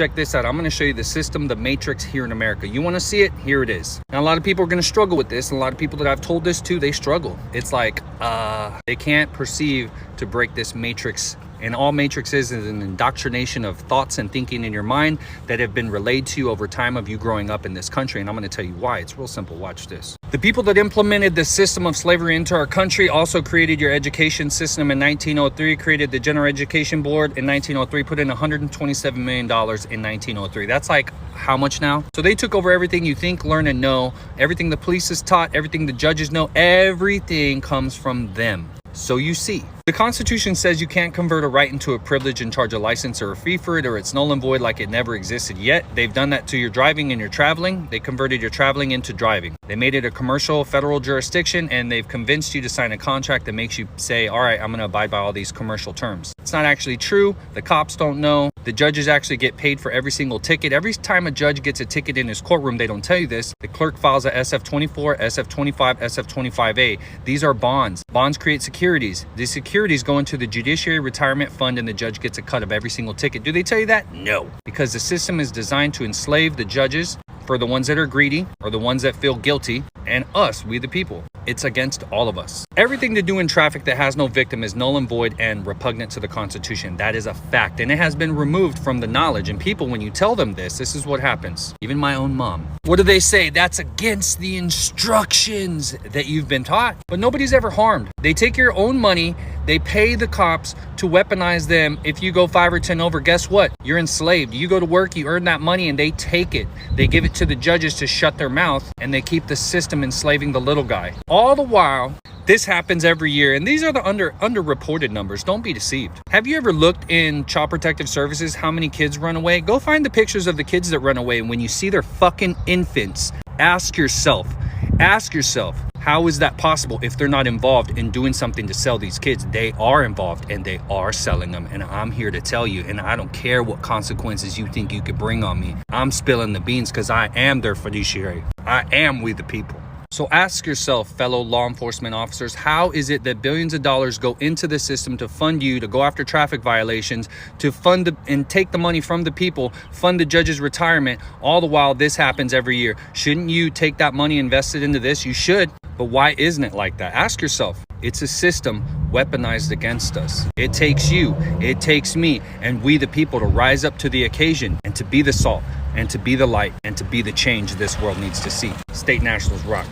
check this out. I'm going to show you the system, the matrix here in America. You want to see it? Here it is. Now, a lot of people are going to struggle with this. And a lot of people that I've told this to, they struggle. It's like they can't perceive to break this matrix. And all matrix is an indoctrination of thoughts and thinking in your mind that have been relayed to you over time of you growing up in this country. And I'm going to tell you why. It's real simple. Watch this. The people that implemented the system of slavery into our country also created your education system in 1903, created the General Education Board in 1903, put in $127 million in 1903. That's like how much now? So they took over everything you think, learn, and know. Everything the police is taught, everything the judges know, everything comes from them. So you see, the Constitution says you can't convert a right into a privilege and charge a license or a fee for it, or it's null and void like it never existed yet. They've done that to your driving and your traveling. They converted your traveling into driving. They made it a commercial federal jurisdiction, and they've convinced you to sign a contract that makes you say, all right, I'm going to abide by all these commercial terms. It's not actually true. The cops don't know. The judges actually get paid for every single ticket. Every time a judge gets a ticket in his courtroom, they don't tell you this. The clerk files a SF-24, SF-25, SF-25A. These are bonds. Bonds create securities. These securities go into the Judiciary Retirement Fund, and the judge gets a cut of every single ticket. Do they tell you that? No. Because the system is designed to enslave the judges for the ones that are greedy or the ones that feel guilty, and us, we the people. It's against all of us. Everything to do in traffic that has no victim is null and void and repugnant to the Constitution. That is a fact, and it has been removed from the knowledge. And people, when you tell them this is what happens. Even my own mom. What do they say? That's against the instructions that you've been taught. But nobody's ever harmed. They take your own money. They pay the cops to weaponize them. If you go 5 or 10 over, guess what? You're enslaved. You go to work, you earn that money, and they take it. They give it to the judges to shut their mouth, and they keep the system enslaving the little guy. All the while, this happens every year, and these are the underreported numbers. Don't be deceived. Have you ever looked in Child Protective Services how many kids run away? Go find the pictures of the kids that run away, and when you see their fucking infants, ask yourself, how is that possible if they're not involved in doing something to sell these kids? They are involved, and they are selling them, and I'm here to tell you, and I don't care what consequences you think you could bring on me. I'm spilling the beans because I am their fiduciary. I am we the people. So ask yourself, fellow law enforcement officers, how is it that billions of dollars go into the system to fund you, to go after traffic violations, to fund and take the money from the people, fund the judge's retirement, all the while this happens every year? Shouldn't you take that money invested into this? You should. But why isn't it like that? Ask yourself. It's a system weaponized against us. It takes you, it takes me, and we the people to rise up to the occasion and to be the salt and to be the light and to be the change this world needs to see. State Nationals rock.